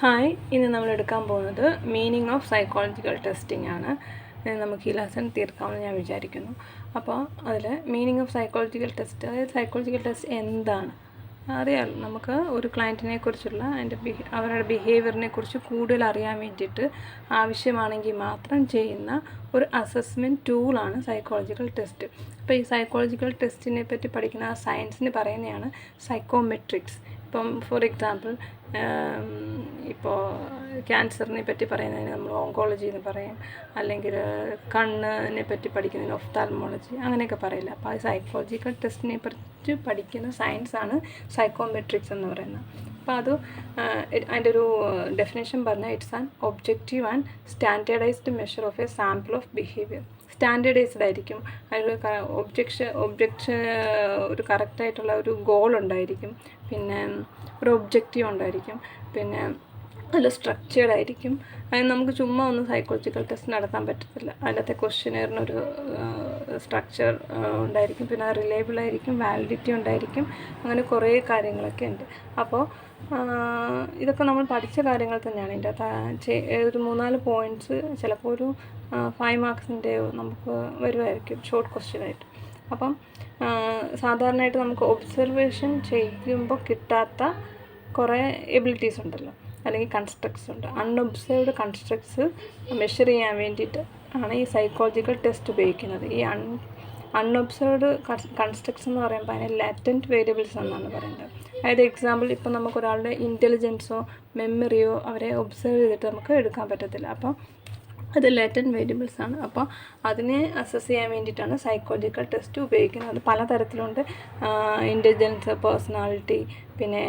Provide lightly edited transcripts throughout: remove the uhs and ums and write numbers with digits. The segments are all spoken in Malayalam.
ഹായ്, ഇന്ന് നമ്മൾ എടുക്കാൻ പോകുന്നത് മീനിങ് ഓഫ് സൈക്കോളജിക്കൽ ടെസ്റ്റിംഗ് ആണ്. നമുക്ക് ഈ ലെസൺ തീർക്കാമെന്ന് ഞാൻ വിചാരിക്കുന്നു. അപ്പോൾ അതിൽ മീനിങ് ഓഫ് സൈക്കോളജിക്കൽ ടെസ്റ്റ്, അതായത് സൈക്കോളജിക്കൽ ടെസ്റ്റ് എന്താണ് അറിയാമല്ലോ. നമുക്ക് ഒരു ക്ലയൻറ്റിനെ കുറിച്ചുള്ള അവരുടെ ബിഹേവിയറിനെ കുറിച്ച് കൂടുതൽ അറിയാൻ വേണ്ടിയിട്ട് ആവശ്യമാണെങ്കിൽ മാത്രം ചെയ്യുന്ന ഒരു അസസ്മെൻറ്റ് ടൂളാണ് സൈക്കോളജിക്കൽ ടെസ്റ്റ്. അപ്പോൾ ഈ സൈക്കോളജിക്കൽ ടെസ്റ്റിനെ പറ്റി പഠിക്കുന്ന സയൻസിന് പറയുന്നതാണ് സൈക്കോമെട്രിക്സ്. ഇപ്പം ഫോർ എക്സാമ്പിൾ, ഇപ്പോൾ ക്യാൻസറിനെ പറ്റി പറയുന്നതിന് നമ്മൾ ഓങ്കോളജി എന്ന് പറയും, അല്ലെങ്കിൽ കണ്ണിനെ പറ്റി പഠിക്കുന്നതിന് ഒഫ്താൽമോളജി, അങ്ങനെയൊക്കെ പറയില്ല. അപ്പോൾ ആ സൈക്കോളജിക്കൽ ടെസ്റ്റിനെ പറ്റി പഠിക്കുന്ന സയൻസാണ് സൈക്കോമെട്രിക്സ് എന്ന് പറയുന്നത്. അപ്പോൾ അത് അതിൻ്റെ ഒരു ഡെഫിനേഷൻ പറഞ്ഞാൽ it's an objective and standardised measure of a sample of behaviour. Standardised ആയിരിക്കും, അതിൽ ഒരു കറക്റ്റായിട്ടുള്ള ഒരു ഗോൾ ഉണ്ടായിരിക്കും, പിന്നെ ഒരു ഒബ്ജക്റ്റീവ് ഉണ്ടായിരിക്കും, പിന്നെ നല്ല സ്ട്രക്ചേർഡ് ആയിരിക്കും. അതിന് നമുക്ക് ചുമ്മാ ഒന്നും സൈക്കോളജിക്കൽ ടെസ്റ്റ് നടത്താൻ പറ്റത്തില്ല. അതിലത്തെ ക്വസ്റ്റ്യനെയറിനൊരു സ്ട്രക്ചർ ഉണ്ടായിരിക്കും, പിന്നെ അത് റിലയബിൾ ആയിരിക്കും, വാലിഡിറ്റി ഉണ്ടായിരിക്കും, അങ്ങനെ കുറേ കാര്യങ്ങളൊക്കെ ഉണ്ട്. അപ്പോൾ ഇതൊക്കെ നമ്മൾ പഠിച്ച കാര്യങ്ങൾ തന്നെയാണ്. ഇതിൻ്റെ അകത്ത് ഒരു 3-4 പോയിൻറ്റ്സ് ചിലപ്പോൾ ഒരു 5 മാർക്സിൻ്റെ നമുക്ക് വരുമായിരിക്കും ഷോർട്ട് ക്വസ്റ്റ്യനായിട്ട്. അപ്പം സാധാരണയായിട്ട് നമുക്ക് ഒബ്സർവേഷൻ ചെയ്യുമ്പോൾ കിട്ടാത്ത കുറേ എബിലിറ്റീസ് ഉണ്ടല്ലോ, അല്ലെങ്കിൽ കൺസ്ട്രക്ട്സ് ഉണ്ട്. അൺഒബ്സർവ്ഡ് കൺസ്ട്രക്ട്സ് മെഷർ ചെയ്യാൻ വേണ്ടിയിട്ട് ആണ് ഈ സൈക്കോളജിക്കൽ ടെസ്റ്റ് ഉപയോഗിക്കുന്നത്. ഈ അൺഒബ്സർവ്ഡ് കൺസ്ട്രക്ട്സ് എന്ന് പറയുമ്പോൾ അതിനെ ലാറ്റൻറ്റ് വേരിയബിൾസ് എന്നാണ് പറയുന്നത്. അതായത് എക്സാമ്പിൾ, ഇപ്പോൾ നമുക്കൊരാളുടെ ഇൻ്റലിജൻസോ മെമ്മറിയോ അവരെ ഒബ്സർവ് ചെയ്തിട്ട് നമുക്ക് എടുക്കാൻ പറ്റത്തില്ല. അപ്പോൾ അത് ലാറ്റൻറ്റ് വേരിയബിൾസ് ആണ്. അപ്പോൾ അതിനെ അസസ് ചെയ്യാൻ വേണ്ടിയിട്ടാണ് സൈക്കോളജിക്കൽ ടെസ്റ്റ് ഉപയോഗിക്കുന്നത്. അത് പലതരത്തിലുണ്ട്. ഇൻ്റലിജൻസ്, പേഴ്സണാലിറ്റി, പിന്നെ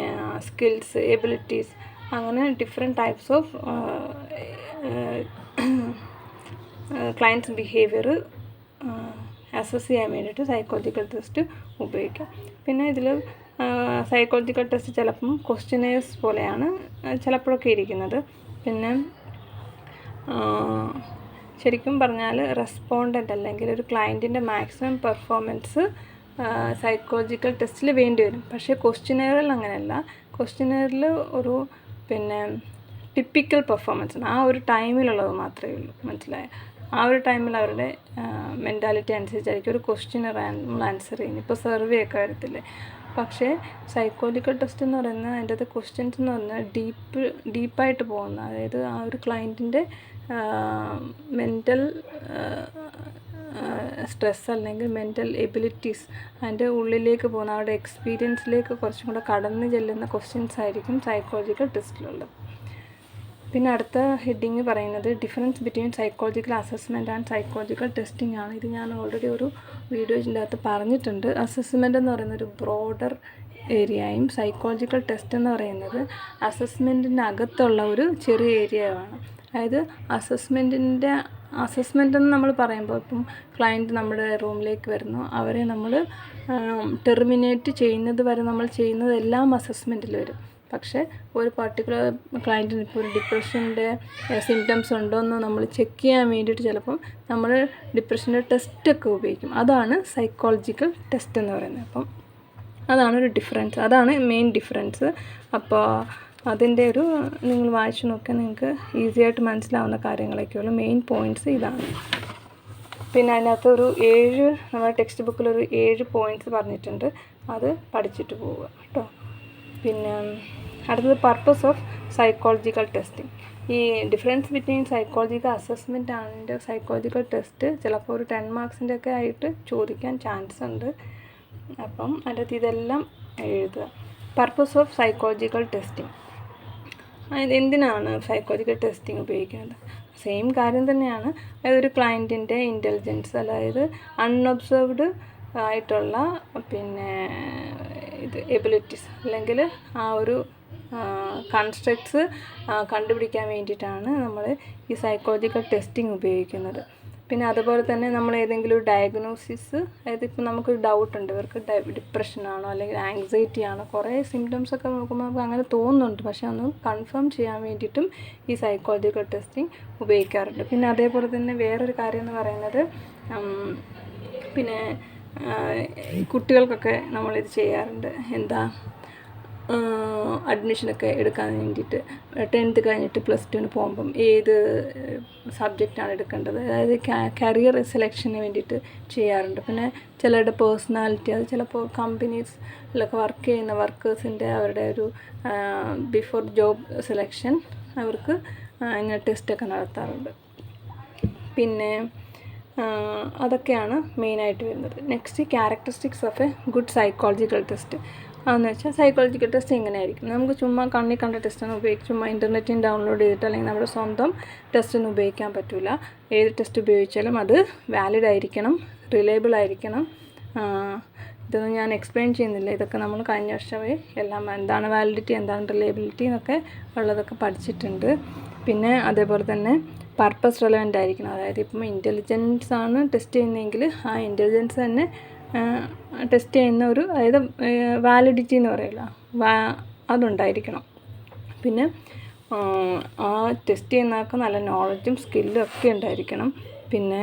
സ്കിൽസ്, എബിലിറ്റീസ്, അങ്ങനെ different types of clients behaviour assess ചെയ്യാൻ വേണ്ടിയിട്ട് സൈക്കോളജിക്കൽ ടെസ്റ്റ് ഉപയോഗിക്കാം. പിന്നെ ഇതിൽ സൈക്കോളജിക്കൽ ടെസ്റ്റ് ചിലപ്പം ക്വസ്റ്റ്യനേഴ്സ് പോലെയാണ് ചിലപ്പോഴൊക്കെ ഇരിക്കുന്നത്. പിന്നെ ശരിക്കും പറഞ്ഞാൽ റെസ്പോണ്ടൻ്റ് അല്ലെങ്കിൽ ഒരു ക്ലയൻറ്റിൻ്റെ മാക്സിമം പെർഫോമൻസ് സൈക്കോളജിക്കൽ ടെസ്റ്റിൽ വേണ്ടി വരും. പക്ഷേ ക്വസ്റ്റ്യനെയറിൽ അങ്ങനെയല്ല. ക്വസ്റ്റ്യനെയറിൽ ഒരു ടിപ്പിക്കൽ പെർഫോമൻസ് ആണ്, ആ ഒരു ടൈമിലുള്ളത് മാത്രമേ ഉള്ളൂ. മനസ്സിലായോ? ആ ഒരു ടൈമിൽ അവരുടെ മെൻറ്റാലിറ്റി അനുസരിച്ചായിരിക്കും ഒരു ക്വസ്റ്റ്യനർ നമ്മൾ ആൻസർ ചെയ്യുന്നത്. ഇപ്പോൾ സർവേ ഒക്കെ വരത്തില്ലേ. പക്ഷേ സൈക്കോളജിക്കൽ ടെസ്റ്റ് എന്ന് പറയുന്നത് അതിൻ്റെ അകത്ത് ക്വസ്റ്റ്യൻസ് എന്ന് പറഞ്ഞാൽ ഡീപ്പായിട്ട് പോകുന്ന, അതായത് ആ ഒരു ക്ലയൻറ്റിൻ്റെ മെൻ്റൽ സ്ട്രെസ് അല്ലെങ്കിൽ മെൻ്റൽ എബിലിറ്റീസ്, അതിൻ്റെ ഉള്ളിലേക്ക് പോകുന്ന അവരുടെ എക്സ്പീരിയൻസിലേക്ക് കുറച്ചും കൂടെ കടന്നു ചെല്ലുന്ന ക്വസ്റ്റ്യൻസ് ആയിരിക്കും സൈക്കോളജിക്കൽ ടെസ്റ്റിലുള്ളത്. പിന്നെ അടുത്ത ഹെഡിങ് പറയുന്നത് difference between psychological assessment and psychological testing ആണ്. ഇത് ഞാൻ ഓൾറെഡി ഒരു വീഡിയോൻ്റെ അകത്ത് പറഞ്ഞിട്ടുണ്ട്. അസസ്മെൻ്റ് എന്ന് പറയുന്ന ഒരു ബ്രോഡർ ഏരിയയും സൈക്കോളജിക്കൽ ടെസ്റ്റ് എന്ന് പറയുന്നത് അസസ്മെൻറ്റിൻ്റെ അകത്തുള്ള ഒരു ചെറിയ ഏരിയയുമാണ്. അതായത് അസസ്മെൻ്റ് എന്ന് നമ്മൾ പറയുമ്പോൾ, ഇപ്പം ക്ലയൻറ്റ് നമ്മുടെ റൂമിലേക്ക് വരുന്നു, അവരെ നമ്മൾ ടെർമിനേറ്റ് ചെയ്യുന്നത് വരെ നമ്മൾ ചെയ്യുന്നതെല്ലാം അസസ്മെൻറ്റിൽ വരും. പക്ഷേ ഒരു പർട്ടിക്കുലർ ക്ലയൻറ്റിന് ഇപ്പോൾ ഒരു ഡിപ്രഷൻ്റെ സിംറ്റംസ് ഉണ്ടോയെന്ന് നമ്മൾ ചെക്ക് ചെയ്യാൻ വേണ്ടിയിട്ട് ചിലപ്പം നമ്മൾ ഡിപ്രഷൻ്റെ ടെസ്റ്റൊക്കെ ഉപയോഗിക്കും. അതാണ് സൈക്കോളജിക്കൽ ടെസ്റ്റ് എന്ന് പറയുന്നത്. അപ്പം അതാണൊരു ഡിഫറൻസ്, അതാണ് മെയിൻ ഡിഫറൻസ്. അപ്പോൾ അതിൻ്റെ ഒരു നിങ്ങൾ വായിച്ചു നോക്കിയാൽ നിങ്ങൾക്ക് ഈസി ആയിട്ട് മനസ്സിലാവുന്ന കാര്യങ്ങളൊക്കെയുള്ളൂ. മെയിൻ പോയിൻറ്റ്സ് ഇതാണ്. പിന്നെ അതിനകത്ത് ഒരു 7 നമ്മുടെ ടെക്സ്റ്റ് ബുക്കിലൊരു 7 പോയിൻറ്റ്സ് പറഞ്ഞിട്ടുണ്ട്. അത് പഠിച്ചിട്ട് പോവുക കേട്ടോ. പിന്നെ അടുത്തത് പർപ്പസ് ഓഫ് സൈക്കോളജിക്കൽ ടെസ്റ്റിംഗ്. ഈ difference between psychological assessment and psychological test ചിലപ്പോൾ ഒരു 10 മാർക്സിൻ്റെ ഒക്കെ ആയിട്ട് ചോദിക്കാൻ ചാൻസ് ഉണ്ട്. അപ്പം അതിനകത്ത് ഇതെല്ലാം എഴുതുക. പർപ്പസ് ഓഫ് സൈക്കോളജിക്കൽ ടെസ്റ്റിംഗ്, എന്തിനാണ് സൈക്കോളജിക്കൽ ടെസ്റ്റിംഗ് ഉപയോഗിക്കുന്നത്? സെയിം കാര്യം തന്നെയാണ്. അതായത് ഒരു ക്ലയൻറ്റിൻ്റെ ഇൻ്റലിജൻസ്, അതായത് അൺഒബ്സർവ്ഡ് ആയിട്ടുള്ള പിന്നെ എബിലിറ്റീസ് അല്ലെങ്കിൽ ആ ഒരു കൺസ്ട്രക്ട്സ് കണ്ടുപിടിക്കാൻ വേണ്ടിയിട്ടാണ് നമ്മൾ ഈ സൈക്കോളജിക്കൽ ടെസ്റ്റിംഗ് ഉപയോഗിക്കുന്നത്. പിന്നെ അതുപോലെ തന്നെ നമ്മൾ ഏതെങ്കിലും ഒരു ഡയഗ്നോസിസ്, അതായത് ഇപ്പോൾ നമുക്കൊരു ഡൗട്ടുണ്ട്, ഇവർക്ക് ഡിപ്രഷനാണോ അല്ലെങ്കിൽ ആങ്സൈറ്റി ആണോ, കുറേ സിംറ്റംസ് ഒക്കെ നോക്കുമ്പോൾ നമുക്ക് അങ്ങനെ തോന്നുന്നുണ്ട്. പക്ഷേ ഒന്ന് കൺഫേം ചെയ്യാൻ വേണ്ടിയിട്ടും ഈ സൈക്കോളജിക്കൽ ടെസ്റ്റിംഗ് ഉപയോഗിക്കാറുണ്ട്. പിന്നെ അതേപോലെ തന്നെ വേറൊരു കാര്യം എന്ന് പറയുന്നത്, പിന്നെ കുട്ടികൾക്കൊക്കെ നമ്മളിത് ചെയ്യാറുണ്ട്. അഡ്മിഷനൊക്കെ എടുക്കാൻ വേണ്ടിയിട്ട് 10th കഴിഞ്ഞിട്ട് +2 പോകുമ്പം ഏത് സബ്ജക്റ്റാണ് എടുക്കേണ്ടത്, അതായത് കരിയർ സെലക്ഷന് വേണ്ടിയിട്ട് ചെയ്യാറുണ്ട്. പിന്നെ ചിലരുടെ പേഴ്സണാലിറ്റി, അത് ചിലപ്പോൾ കമ്പനീസിലൊക്കെ വർക്ക് ചെയ്യുന്ന വർക്കേഴ്സിൻ്റെ അവരുടെ ഒരു ബിഫോർ ജോബ് സെലക്ഷൻ അവർക്ക് ഇങ്ങനെ ടെസ്റ്റൊക്കെ നടത്താറുണ്ട്. പിന്നെ അതൊക്കെയാണ് മെയിനായിട്ട് വരുന്നത്. Next, characteristics of A good psychological test. അതെന്ന് വെച്ചാൽ സൈക്കോളജിക്കൽ ടെസ്റ്റ് എങ്ങനെയായിരിക്കും, നമുക്ക് ചുമ്മാ കണ്ണി കണ്ട ടെസ്റ്റൊന്നും ഉപയോഗിച്ച് ചുമ്മാ ഇൻ്റർനെറ്റിൽ ഡൗൺലോഡ് ചെയ്തിട്ട് അല്ലെങ്കിൽ നമ്മുടെ സ്വന്തം ടെസ്റ്റൊന്നും ഉപയോഗിക്കാൻ പറ്റില്ല. ഏത് ടെസ്റ്റ് ഉപയോഗിച്ചാലും അത് വാലിഡ് ആയിരിക്കണം, റിലയബിൾ ആയിരിക്കണം. ഇതൊന്നും ഞാൻ എക്സ്പ്ലെയിൻ ചെയ്യുന്നില്ല, ഇതൊക്കെ നമ്മൾ കഴിഞ്ഞ വർഷമേ എല്ലാം എന്താണ് വാലിഡിറ്റി, എന്താണ് റിലയബിലിറ്റി എന്നൊക്കെ ഉള്ളതൊക്കെ പഠിച്ചിട്ടുണ്ട്. പിന്നെ അതേപോലെ തന്നെ പർപ്പസ് റെലവൻ്റ് ആയിരിക്കണം, അതായത് ഇപ്പം ഇൻ്റലിജൻസ് ആണ് ടെസ്റ്റ് ചെയ്യുന്നതെങ്കിൽ ആ ഇൻ്റലിജൻസ് തന്നെ ടെസ്റ്റ് ചെയ്യുന്ന ഒരു, അതായത് വാലിഡിറ്റി എന്ന് പറയില്ല, അതുണ്ടായിരിക്കണം. പിന്നെ ആ ടെസ്റ്റ് ചെയ്യുന്നവർക്ക് നല്ല നോളജും സ്കില്ലും ഒക്കെ ഉണ്ടായിരിക്കണം. പിന്നെ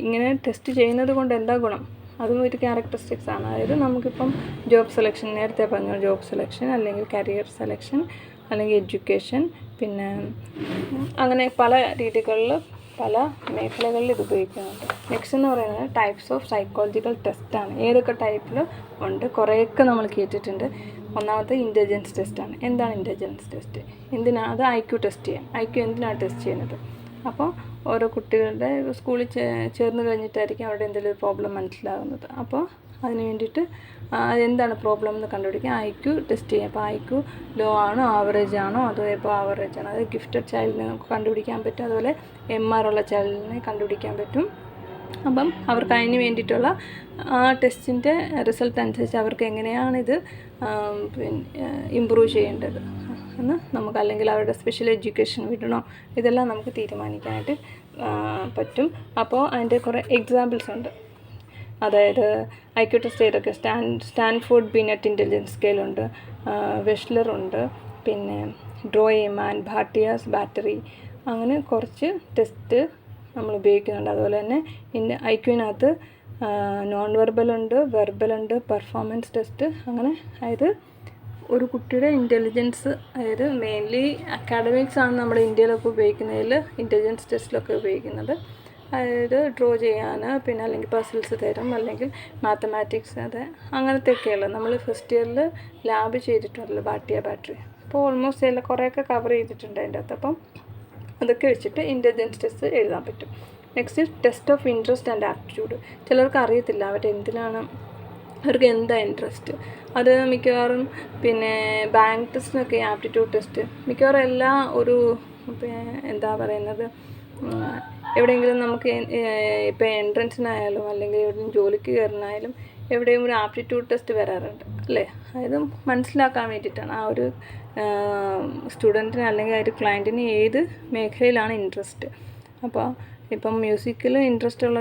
ഇങ്ങനെ ടെസ്റ്റ് ചെയ്യുന്നത് കൊണ്ട് എന്താ ഗുണം, അതും ഒരു ക്യാരക്ടറിസ്റ്റിക്സ് ആണ്. അതായത് നമുക്കിപ്പം ജോബ് സെലക്ഷൻ, നേരത്തെ പറഞ്ഞ ജോബ് സെലക്ഷൻ അല്ലെങ്കിൽ കരിയർ സെലക്ഷൻ അല്ലെങ്കിൽ എഡ്യൂക്കേഷൻ, പിന്നെ അങ്ങനെ പല രീതികളിൽ പല മേഖലകളിൽ ഇത് ഉപയോഗിക്കുന്നുണ്ട്. നെക്സ്റ്റ് എന്ന് പറയുന്നത് ടൈപ്സ് ഓഫ് സൈക്കോളജിക്കൽ ടെസ്റ്റാണ്. ഏതൊക്കെ ടൈപ്പിൽ ഉണ്ട്, കുറേയൊക്കെ നമ്മൾ കേട്ടിട്ടുണ്ട്. ഒന്നാമത്തെ ഇൻ്റലിജൻസ് ടെസ്റ്റാണ്. എന്താണ് ഇൻ്റലിജൻസ് ടെസ്റ്റ്, എന്തിനാണ് അത്? IQ ടെസ്റ്റ് ചെയ്യാം. IQ എന്തിനാണ് ടെസ്റ്റ് ചെയ്യുന്നത്? അപ്പോൾ ഓരോ കുട്ടികളുടെ സ്കൂളിൽ ചേർന്ന് കഴിഞ്ഞിട്ടായിരിക്കും അവരുടെ എന്തെങ്കിലും ഒരു പ്രോബ്ലം മനസ്സിലാകുന്നത്. അപ്പോൾ അതിന് വേണ്ടിയിട്ട് എന്താണ് പ്രോബ്ലം എന്ന് കണ്ടുപിടിക്കാൻ IQ ടെസ്റ്റ് ചെയ്യാം. അപ്പോൾ IQ ലോ ആണോ ആവറേജ് ആണോ അതോ എബോ ആവറേജ് ആണോ, അത് ഗിഫ്റ്റഡ് ചൈൽഡിനെ നമുക്ക് കണ്ടുപിടിക്കാൻ പറ്റും. അതുപോലെ MR ഉള്ള ചൈൽഡിനെ കണ്ടുപിടിക്കാൻ പറ്റും. അപ്പം അവർക്ക് അതിന് വേണ്ടിയിട്ടുള്ള ആ ടെസ്റ്റിൻ്റെ റിസൾട്ട് അനുസരിച്ച് അവർക്ക് എങ്ങനെയാണ് ഇത് ഇമ്പ്രൂവ് ചെയ്യേണ്ടത് എന്ന് നമുക്ക്, അല്ലെങ്കിൽ അവരുടെ സ്പെഷ്യൽ എഡ്യൂക്കേഷൻ വിടണോ, ഇതെല്ലാം നമുക്ക് തീരുമാനിക്കാനായിട്ട് പറ്റും. അപ്പോൾ അതിൻ്റെ കുറേ എക്സാമ്പിൾസ് ഉണ്ട്. അതായത് IQ ടെസ്റ്റ് ചെയ്തൊക്കെ സ്റ്റാൻഫോർഡ് ബിനെറ്റ് ഇൻ്റലിജൻസ് സ്കെയിലുണ്ട്, വെഷ്ലറുണ്ട്, പിന്നെ ഡ്രോയിമാൻ, ഭാട്ടിയാസ് ബാറ്ററി, അങ്ങനെ കുറച്ച് ടെസ്റ്റ് നമ്മൾ ഉപയോഗിക്കുന്നുണ്ട്. അതുപോലെ തന്നെ IQവിനകത്ത് നോൺ വെർബലുണ്ട്, വെർബലുണ്ട്, പെർഫോമൻസ് ടെസ്റ്റ്, അങ്ങനെ. അതായത് ഒരു കുട്ടിയുടെ ഇൻ്റലിജൻസ്, അതായത് മെയിൻലി അക്കാഡമിക്സ് ആണ് നമ്മുടെ ഇന്ത്യയിലൊക്കെ ഉപയോഗിക്കുന്നതിൽ, ഇൻ്റലിജൻസ് ടെസ്റ്റിലൊക്കെ ഉപയോഗിക്കുന്നത്. അതായത് ഡ്രോ ചെയ്യാൻ, പിന്നെ അല്ലെങ്കിൽ പസിൽസ് തരും, അല്ലെങ്കിൽ മാത്തമാറ്റിക്സ്, അത് അങ്ങനത്തെയൊക്കെയുള്ളത് നമ്മൾ ഫസ്റ്റ് ഇയറിൽ ലാബ് ചെയ്തിട്ടുണ്ടല്ലോ, ഭാട്ടിയ ബാറ്ററി. അപ്പോൾ ഓൾമോസ്റ്റ് എല്ലാം കുറേയൊക്കെ കവർ ചെയ്തിട്ടുണ്ട് അതിൻ്റെ അകത്ത്. അപ്പം അതൊക്കെ വെച്ചിട്ട് ഇൻ്റലിജൻസ് ടെസ്റ്റ് എഴുതാൻ പറ്റും. Next, test of interest and aptitude. ചിലർക്ക് അറിയത്തില്ല അവരെന്തിനാണ്, അവർക്ക് എന്താ ഇൻട്രസ്റ്റ്. അത് മിക്കവാറും പിന്നെ ബാങ്ക് ടെസ്റ്റിനൊക്കെ ആപ്റ്റിറ്റ്യൂഡ് ടെസ്റ്റ് മിക്കവാറും എല്ലാ ഒരു എന്താ പറയുന്നത്, എവിടെയെങ്കിലും നമുക്ക് ഇപ്പോൾ എൻട്രൻസിനായാലും അല്ലെങ്കിൽ എവിടെയും ജോലിക്ക് കയറാനായാലും എവിടെയും ഒരു ആപ്റ്റിറ്റ്യൂഡ് ടെസ്റ്റ് വരാറുണ്ട് അല്ലേ. അതായത് മനസ്സിലാക്കാൻ വേണ്ടിയിട്ടാണ് ആ ഒരു സ്റ്റുഡൻറ്റിന് അല്ലെങ്കിൽ ആ ഒരു ക്ലയൻറ്റിന് ഏത് മേഖലയിലാണ് ഇൻട്രസ്റ്റ്. അപ്പോൾ ഇപ്പം മ്യൂസിക്കിൽ ഇൻട്രസ്റ്റ് ഉള്ള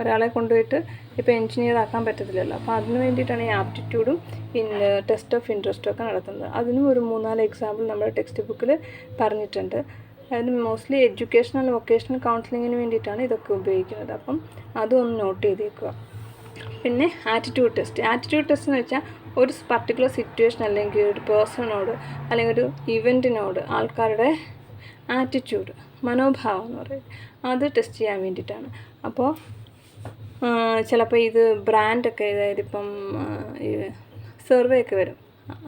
ഒരാളെ കൊണ്ടുപോയിട്ട് ഇപ്പോൾ എൻജിനീയർ ആക്കാൻ പറ്റത്തില്ലല്ലോ. അപ്പോൾ അതിന് വേണ്ടിയിട്ടാണ് ഈ ആപ്റ്റിറ്റ്യൂഡും ടെസ്റ്റ് ഓഫ് ഇൻട്രസ്റ്റും ഒക്കെ നടത്തുന്നത്. അതിനും ഒരു 3-4 എക്സാമ്പിൾ നമ്മുടെ ടെക്സ്റ്റ് ബുക്കിൽ പറഞ്ഞിട്ടുണ്ട്. അതായത് മോസ്റ്റ്ലി എഡ്യൂക്കേഷണൽ വൊക്കേഷണൽ കൗൺസിലിങ്ങിന് വേണ്ടിയിട്ടാണ് ഇതൊക്കെ ഉപയോഗിക്കുന്നത്. അപ്പം അതൊന്ന് നോട്ട് ചെയ്തേക്കുക. പിന്നെ ആറ്റിറ്റ്യൂഡ് ടെസ്റ്റ്. ആറ്റിറ്റ്യൂഡ് ടെസ്റ്റ് എന്ന് വെച്ചാൽ ഒരു പർട്ടിക്കുലർ സിറ്റുവേഷൻ അല്ലെങ്കിൽ ഒരു പേഴ്സണോട് അല്ലെങ്കിൽ ഒരു ഇവൻറ്റിനോട് ആൾക്കാരുടെ ആറ്റിറ്റ്യൂഡ്, മനോഭാവം എന്ന് പറയും, അത് ടെസ്റ്റ് ചെയ്യാൻ വേണ്ടിയിട്ടാണ്. അപ്പോൾ ചിലപ്പോൾ ഇത് ബ്രാൻഡൊക്കെ, അതായത് ഇപ്പം സർവേ ഒക്കെ വരും.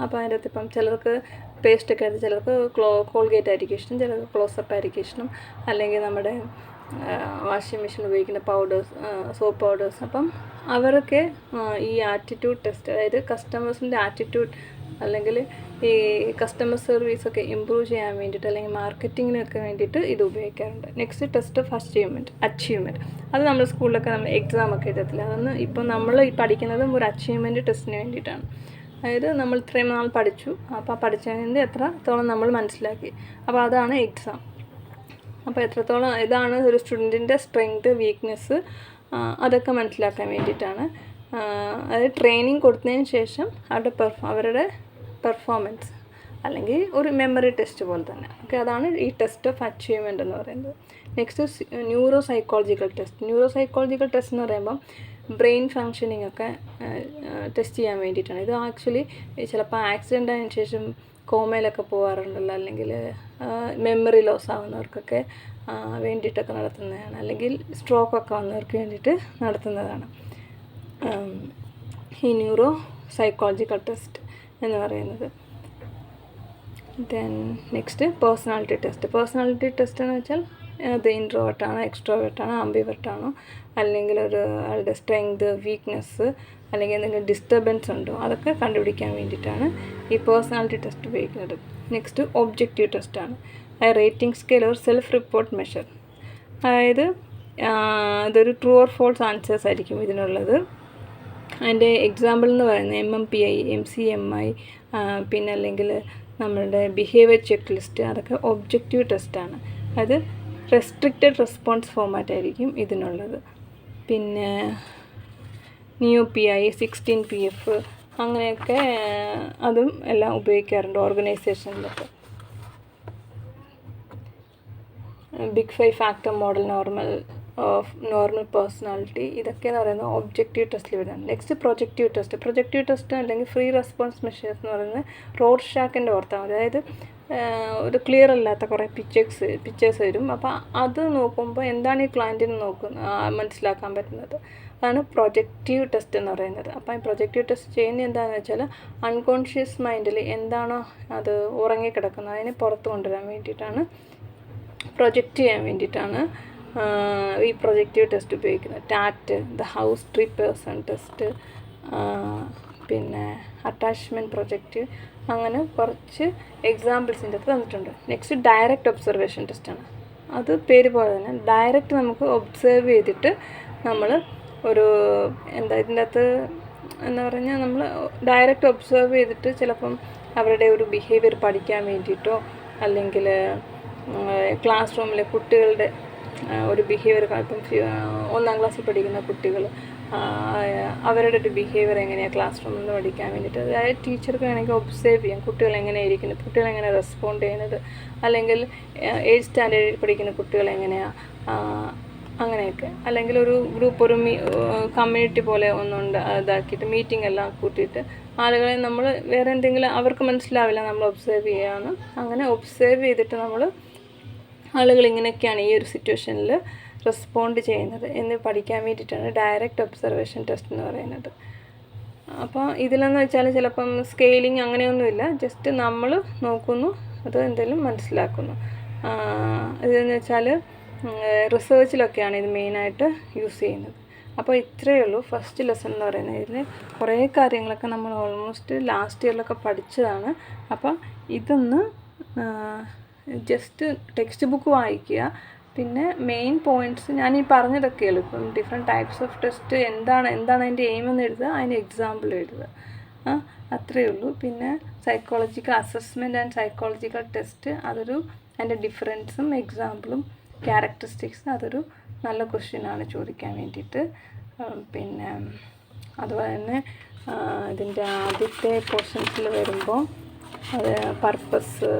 അപ്പോൾ അതിൻ്റെ അകത്ത് ഇപ്പം ചിലർക്ക് പേസ്റ്റൊക്കെ ആയിട്ട്, ചിലർക്ക് കോൾഗേറ്റ് ആയിരിക്കും ഇഷ്ടം, ചിലർക്ക് ക്ലോസപ്പ് ആയിരിക്കും ഇഷ്ടം, അല്ലെങ്കിൽ നമ്മുടെ വാഷിംഗ് മെഷീൻ ഉപയോഗിക്കുന്ന പൗഡേഴ്സ്, സോപ്പ് പൗഡേഴ്സ്. അപ്പം അവരൊക്കെ ഈ ആറ്റിറ്റ്യൂഡ് ടെസ്റ്റ്, അതായത് കസ്റ്റമേഴ്സിൻ്റെ ആറ്റിറ്റ്യൂഡ് അല്ലെങ്കിൽ ഈ കസ്റ്റമർ സർവീസൊക്കെ ഇമ്പ്രൂവ് ചെയ്യാൻ വേണ്ടിയിട്ട് അല്ലെങ്കിൽ മാർക്കറ്റിങ്ങിനൊക്കെ വേണ്ടിയിട്ട് ഇത് ഉപയോഗിക്കാറുണ്ട്. Next, test of achievement. അത് നമ്മൾ സ്കൂളിലൊക്കെ നമ്മൾ എക്സാമൊക്കെ എഴുതത്തില്ല. അതൊന്ന് ഇപ്പം നമ്മൾ ഈ പഠിക്കുന്നതും ഒരു അച്ചീവ്മെൻറ്റ് ടെസ്റ്റിന് വേണ്ടിയിട്ടാണ്. അതായത് നമ്മൾ ഇത്രയും നാൾ പഠിച്ചു, അപ്പോൾ പഠിച്ചതിൻ്റെ എത്രത്തോളം നമ്മൾ മനസ്സിലാക്കി, അപ്പോൾ അതാണ് എക്സാം. അപ്പോൾ എത്രത്തോളം ഇതാണ് ഒരു സ്റ്റുഡൻറ്റിൻ്റെ സ്ട്രെങ്ത്, വീക്ക്നെസ്, അതൊക്കെ മനസ്സിലാക്കാൻ വേണ്ടിയിട്ടാണ്. അതായത് ട്രെയിനിങ് കൊടുത്തതിന് ശേഷം അവരുടെ പെർഫോമൻസ് അല്ലെങ്കിൽ ഒരു മെമ്മറി ടെസ്റ്റ് പോലെ തന്നെ. ഓക്കെ, അതാണ് ഈ ടെസ്റ്റ് ഓഫ് അച്ചീവ്മെൻ്റ് എന്ന് പറയുന്നത്. Next, neuro psychological test. Neuro psychological test എന്ന് പറയുമ്പം ബ്രെയിൻ ഫങ്ഷനിങ് ഒക്കെ ടെസ്റ്റ് ചെയ്യാൻ വേണ്ടിയിട്ടാണ്. ഇത് ആക്ച്വലി ചിലപ്പോൾ ആക്സിഡൻ്റ് ആയതിനു ശേഷം കോമയിലൊക്കെ പോകാറുണ്ടല്ലോ, അല്ലെങ്കിൽ മെമ്മറി ലോസ് ആവുന്നവർക്കൊക്കെ വേണ്ടിയിട്ടൊക്കെ നടത്തുന്നതാണ്, അല്ലെങ്കിൽ സ്ട്രോക്കൊക്കെ വന്നവർക്ക് വേണ്ടിയിട്ട് നടത്തുന്നതാണ് ഈ ന്യൂറോ സൈക്കോളജിക്കൽ ടെസ്റ്റ് എന്ന് പറയുന്നത്. Then next personality test. Personality test എന്ന് വെച്ചാൽ അത് ഇൻട്രോവേർട്ടാണോ എക്സ്ട്രോവേർട്ടാണോ ആംബിവേർട്ടാണോ, അല്ലെങ്കിൽ ഒരു ആളുടെ സ്ട്രെങ്ത് വീക്ക്നെസ് അല്ലെങ്കിൽ എന്തെങ്കിലും ഡിസ്റ്റർബൻസ് ഉണ്ടോ, അതൊക്കെ കണ്ടുപിടിക്കാൻ വേണ്ടിയിട്ടാണ് ഈ പേഴ്സണാലിറ്റി ടെസ്റ്റ് ഉപയോഗിക്കുന്നത്. നെക്സ്റ്റ് ഒബ്ജക്റ്റീവ് ടെസ്റ്റാണ്. റേറ്റിംഗ് സ്കെയിൽ ഒരു സെൽഫ് റിപ്പോർട്ട് മെഷർ. അതായത് ഇതൊരു ട്രൂ ഓർ ഫോൾസ് ആൻസേഴ്സ് ആയിരിക്കും ഇതിനുള്ളത്. അതിൻ്റെ എക്സാമ്പിൾ എന്ന് പറയുന്നത് MMPI MCMI പിന്നെ അല്ലെങ്കിൽ നമ്മളുടെ ബിഹേവിയർ ചെക്ക് ലിസ്റ്റ്, അതൊക്കെ ഒബ്ജക്റ്റീവ് ടെസ്റ്റാണ്. അത് റെസ്ട്രിക്റ്റഡ് റെസ്പോൺസ് ഫോമാറ്റ് ആയിരിക്കും ഇതിനുള്ളത്. പിന്നെ NEOPI 16PF അങ്ങനെയൊക്കെ അതും എല്ലാം ഉപയോഗിക്കാറുണ്ട് ഓർഗനൈസേഷനിലൊക്കെ. Big 5 factor model, normal personality, ഇതൊക്കെ എന്ന് പറയുന്നത് ഒബ്ജക്റ്റീവ് ടെസ്റ്റിൽ വരുന്നതാണ്. Next projective test. Projective test അല്ലെങ്കിൽ ഫ്രീ റെസ്പോൺസ് മെഷേഴ്സ് എന്ന് പറയുന്നത് റോർഷാക്കിൻ്റെ ഓർത്താൽ മതി. അതായത് ഒരു ക്ലിയർ അല്ലാത്ത കുറേ പിക്ചേഴ്സ് വരും. അപ്പോൾ അത് നോക്കുമ്പോൾ എന്താണ് ഈ ക്ലയൻറ്റിന് മനസ്സിലാക്കാൻ പറ്റുന്നത്, അതാണ് പ്രൊജക്റ്റീവ് ടെസ്റ്റ് എന്ന് പറയുന്നത്. അപ്പോൾ ഈ പ്രൊജക്റ്റീവ് ടെസ്റ്റ് ചെയ്യുന്നത് എന്താണെന്ന് വെച്ചാൽ അൺകോൺഷ്യസ് മൈൻഡിൽ എന്താണോ അത് ഉറങ്ങിക്കിടക്കുന്നത് അതിനെ പുറത്ത് കൊണ്ടുവരാൻ വേണ്ടിയിട്ടാണ്, പ്രൊജക്റ്റ് ചെയ്യാൻ വേണ്ടിയിട്ടാണ് ഈ പ്രൊജക്റ്റീവ് ടെസ്റ്റ് ഉപയോഗിക്കുന്നത്. Tat, the house tree person test, പിന്നെ അറ്റാച്ച്മെൻറ്റ് പ്രൊജക്റ്റ്, അങ്ങനെ കുറച്ച് എക്സാമ്പിൾസിൻ്റെ അടുത്ത് തന്നിട്ടുണ്ട്. നെക്സ്റ്റ് ഡയറക്റ്റ് ഒബ്സർവേഷൻ ടെസ്റ്റാണ്. അത് പേര് പോലെ തന്നെ ഡയറക്റ്റ് നമുക്ക് ഒബ്സേർവ് ചെയ്തിട്ട് നമ്മൾ ഒരു ഇതിൻ്റെ അകത്ത് എന്താ പറഞ്ഞാൽ നമ്മൾ ഡയറക്റ്റ് ഒബ്സേർവ് ചെയ്തിട്ട് ചിലപ്പം അവരുടെ ഒരു ബിഹേവിയർ പഠിക്കാൻ വേണ്ടിയിട്ടോ അല്ലെങ്കിൽ ക്ലാസ് റൂമിലെ കുട്ടികളുടെ ഒരു ബിഹേവിയർ, ഇപ്പം 1ാം ക്ലാസ്സിൽ പഠിക്കുന്ന കുട്ടികൾ അവരുടെ ഒരു ബിഹേവിയർ എങ്ങനെയാണ് ക്ലാസ് റൂമിൽ നിന്ന് പഠിക്കാൻ വേണ്ടിയിട്ട്, അതായത് ടീച്ചർക്ക് വേണമെങ്കിൽ ഒബ്സേർവ് ചെയ്യാം കുട്ടികൾ എങ്ങനെയായിരിക്കുന്നത്, കുട്ടികൾ എങ്ങനെ റെസ്പോണ്ട് ചെയ്യുന്നത്, അല്ലെങ്കിൽ 8th സ്റ്റാൻഡേർഡിൽ പഠിക്കുന്ന കുട്ടികൾ എങ്ങനെയാണ്, അങ്ങനെയൊക്കെ. അല്ലെങ്കിൽ ഒരു ഗ്രൂപ്പ്, ഒരു കമ്മ്യൂണിറ്റി പോലെ ഒന്നുണ്ട് ഇതാക്കിയിട്ട് മീറ്റിംഗ് എല്ലാം കൂട്ടിയിട്ട് ആളുകളെ നമ്മൾ വേറെ എന്തെങ്കിലും അവർക്ക് മനസ്സിലാവില്ല, നമ്മൾ ഒബ്സേർവ് ചെയ്യുകയാണ്. അങ്ങനെ ഒബ്സേർവ് ചെയ്തിട്ട് നമ്മൾ ആളുകൾ ഇങ്ങനെയൊക്കെയാണ് ഈ ഒരു സിറ്റുവേഷനിൽ റെസ്പോണ്ട് ചെയ്യുന്നത് എന്ന് പഠിക്കാൻ വേണ്ടിയിട്ടാണ് ഡയറക്റ്റ് ഒബ്സർവേഷൻ ടെസ്റ്റ് എന്ന് പറയുന്നത്. അപ്പോൾ ഇതിലെന്ന് വെച്ചാൽ ചിലപ്പം സ്കെയിലിംഗ് അങ്ങനെയൊന്നുമില്ല, ജസ്റ്റ് നമ്മൾ നോക്കുന്നു, അത് എന്തെങ്കിലും മനസ്സിലാക്കുന്നു. ഇതെന്ന് വെച്ചാൽ റിസേർച്ചിലൊക്കെയാണ് ഇത് മെയിനായിട്ട് യൂസ് ചെയ്യുന്നത്. അപ്പോൾ ഇത്രയേ ഉള്ളൂ ഫസ്റ്റ് ലെസൺ എന്ന് പറയുന്നത്. ഇതിൽ കുറേ കാര്യങ്ങളൊക്കെ നമ്മൾ ഓൾമോസ്റ്റ് ലാസ്റ്റ് ഇയറിലൊക്കെ പഠിച്ചതാണ്. അപ്പം ഇതൊന്ന് ജസ്റ്റ് ടെക്സ്റ്റ് ബുക്ക് വായിക്കുക, പിന്നെ മെയിൻ പോയിൻറ്റ്സ് ഞാൻ ഈ പറഞ്ഞതൊക്കെയുള്ളൂ. ഇപ്പം ഡിഫറെൻറ്റ് ടൈപ്സ് ഓഫ് ടെസ്റ്റ് എന്താണ് അതിൻ്റെ എയിം എന്ന് എഴുതുക, അതിൻ്റെ എക്സാമ്പിൾ എഴുതുക, അത്രയേ ഉള്ളൂ. പിന്നെ psychological assessment and psychological test, അതിൻ്റെ ഡിഫറൻസും എക്സാമ്പിളും ക്യാരക്ടറിസ്റ്റിക്സ്, അതൊരു നല്ല ക്വസ്റ്റ്യനാണ് ചോദിക്കാൻ വേണ്ടിയിട്ട്. പിന്നെ അതുപോലെ തന്നെ ഇതിൻ്റെ ആദ്യത്തെ പോർഷൻസിൽ വരുമ്പോൾ അത് പർപ്പസ്,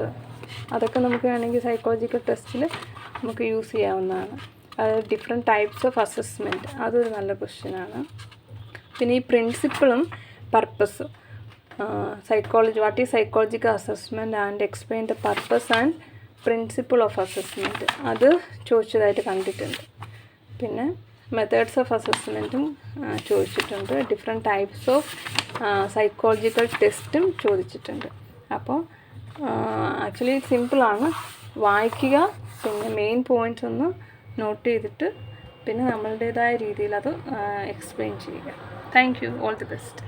അതൊക്കെ നമുക്ക് വേണമെങ്കിൽ സൈക്കോളജിക്കൽ ടെസ്റ്റിൽ നമുക്ക് യൂസ് ചെയ്യാവുന്നതാണ്. അത് ഡിഫറെൻറ്റ് ടൈപ്സ് ഓഫ് അസസ്മെൻറ്റ്, അതൊരു നല്ല ക്വസ്റ്റ്യനാണ്. പിന്നെ ഈ പ്രിൻസിപ്പിളും പർപ്പസും, what is psychological assessment and explain the purpose and principle of assessment, അത് ചോദിച്ചതായിട്ട് കണ്ടിട്ടുണ്ട്. പിന്നെ മെത്തേഡ്സ് ഓഫ് അസസ്മെൻറ്റും ചോദിച്ചിട്ടുണ്ട്. ഡിഫറെൻറ്റ് ടൈപ്സ് ഓഫ് സൈക്കോളജിക്കൽ ടെസ്റ്റും ചോദിച്ചിട്ടുണ്ട്. അപ്പോൾ ആക്ച്വലി സിമ്പിളാണ്, വായിക്കുക, പിന്നെ മെയിൻ പോയിൻറ്റ്സ് ഒന്ന് നോട്ട് ചെയ്തിട്ട് പിന്നെ നമ്മളുടേതായ രീതിയിൽ അത് എക്സ്പ്ലെയിൻ ചെയ്യുക. Thank you, all the best.